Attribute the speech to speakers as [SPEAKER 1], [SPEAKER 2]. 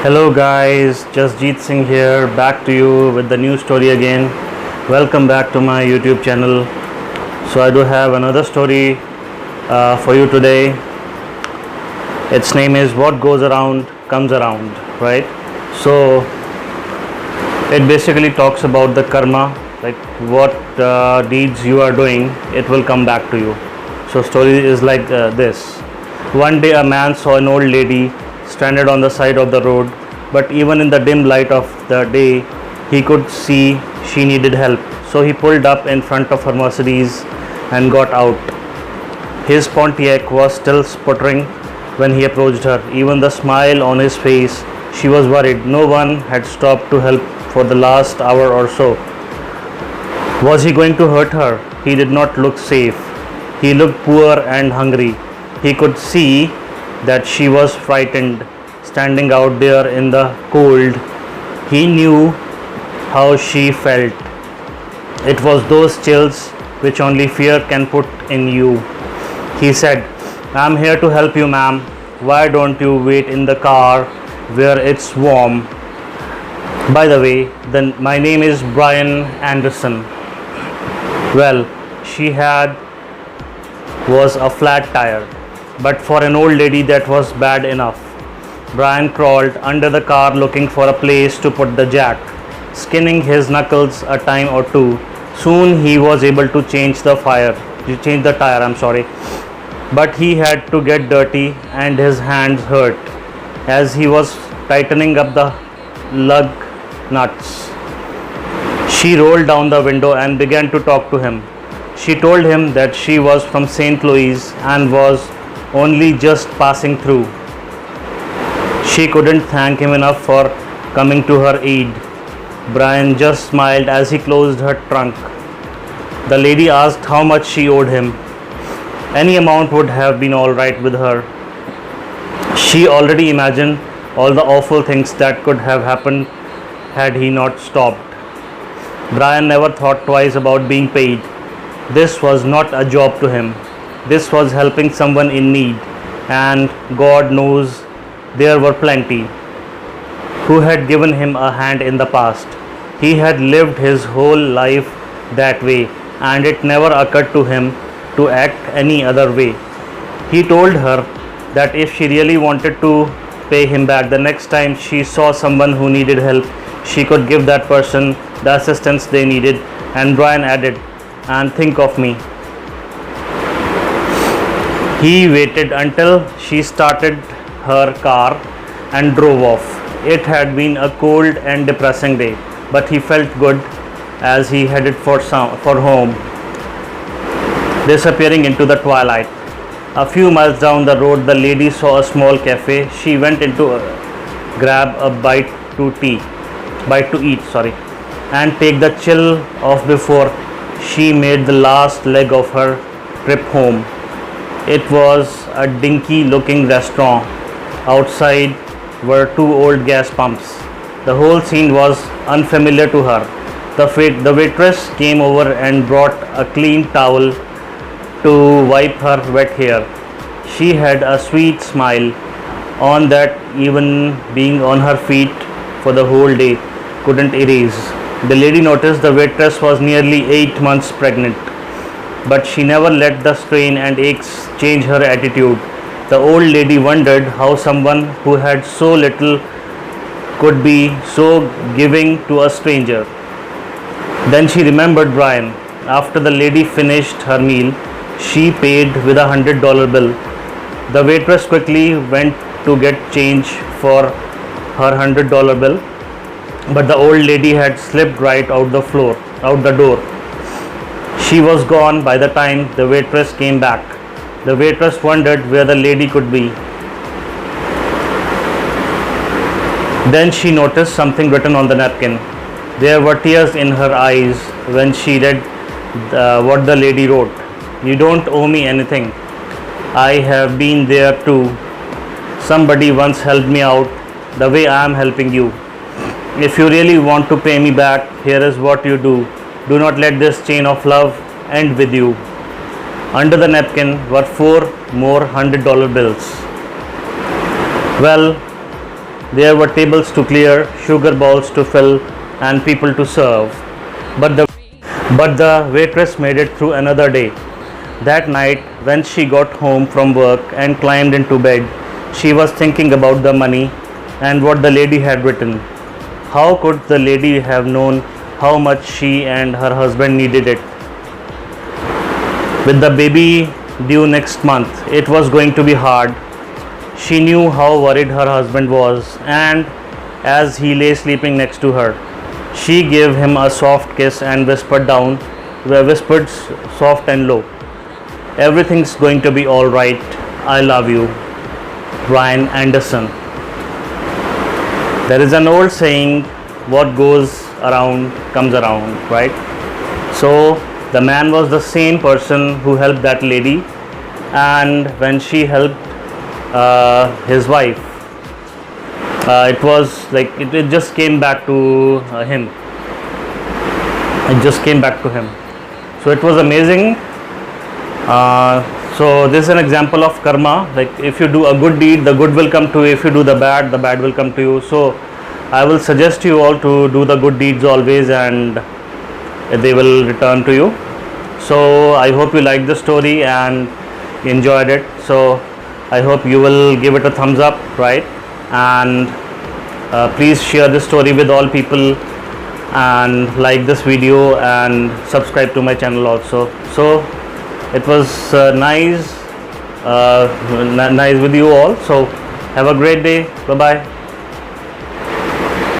[SPEAKER 1] Hello guys, Jasjeet Singh here, back to you with the new story again. Welcome back to my YouTube channel. So I do have another story for you today. Its name is What Goes Around Comes Around, right? So it basically talks about the karma, like what deeds you are doing, it will come back to you. So story is like this. One day a man saw an old lady stranded on the side of the road, but even in the dim light of the day, he could see she needed help. So he pulled up in front of her Mercedes and got out. His Pontiac was still sputtering when he approached her. Even the smile on his face, she was worried. No one had stopped to help for the last hour or so. Was he going to hurt her? He did not look safe. He looked poor and hungry. He could see that she was frightened, standing out there in the cold. He knew how she felt. It was those chills which only fear can put in you. He said, "I'm here to help you, ma'am. Why don't you wait in the car where it's warm? By the way, my name is Brian Anderson." Well, she had was a flat tire, but for an old lady that was bad enough. Brian crawled under the car looking for a place to put the jack, skinning his knuckles a time or two. Soon he was able to change the tire, but he had to get dirty and his hands hurt as he was tightening up the lug nuts. She rolled down the window and began to talk to him. She told him that she was from St. Louis and was only just passing through. She couldn't thank him enough for coming to her aid. Brian just smiled as he closed her trunk. The lady asked how much she owed him. Any amount would have been all right with her. She already imagined all the awful things that could have happened had he not stopped. Brian never thought twice about being paid. This was not a job to him. This was helping someone in need, and God knows there were plenty who had given him a hand in the past. He had lived his whole life that way, and it never occurred to him to act any other way. He told her that if she really wanted to pay him back the next time she saw someone who needed help, she could give that person the assistance they needed. And Brian added, "And think of me." He waited until she started her car and drove off. It had been a cold and depressing day, but he felt good as he headed for home, disappearing into the twilight. A few miles down the road, the lady saw a small cafe. She went into grab a bite to eat, and take the chill off before she made the last leg of her trip home. It was a dinky looking restaurant. Outside were two old gas pumps. The whole scene was unfamiliar to her. The waitress came over and brought a clean towel to wipe her wet hair. She had a sweet smile on that even being on her feet for the whole day couldn't erase. The lady noticed the waitress was nearly 8 months pregnant, but she never let the strain and aches change her attitude. The old lady wondered how someone who had so little could be so giving to a stranger. Then she remembered Brian. After the lady finished her meal, she paid with $100 bill. The waitress quickly went to get change for her $100 bill, but the old lady had slipped right out the door. She was gone by the time the waitress came back. The waitress wondered where the lady could be. Then she noticed something written on the napkin. There were tears in her eyes when she read what the lady wrote. "You don't owe me anything. I have been there too. Somebody once helped me out the way I am helping you. If you really want to pay me back, here is what you do. Do not let this chain of love end with you." Under the napkin were 4 more $100 bills. Well, There were tables to clear, sugar bowls to fill, and people to serve. But the waitress made it through another day. That night, when she got home from work and climbed into bed, she was thinking about the money and what the lady had written. How could the lady have known how much she and her husband needed it? With the baby due next month, it was going to be hard. She knew how worried her husband was, and as he lay sleeping next to her, she gave him a soft kiss and whispered soft and low, "Everything's going to be all right. I love you." Ryan Anderson. There is an old saying, what goes around comes around, right? So the man was the same person who helped that lady, and when she helped his wife, it was like it just came back to him. It just came back to him. So it was amazing. So this is an example of karma. Like if you do a good deed, the good will come to you. If you do the bad will come to you. So I will suggest you all to do the good deeds always, and they will return to you. So I hope you liked the story and enjoyed it. So I hope you will give it a thumbs up, right? And please share this story with all people, and like this video and subscribe to my channel also. So it was nice with you all. So have a great day. Bye bye.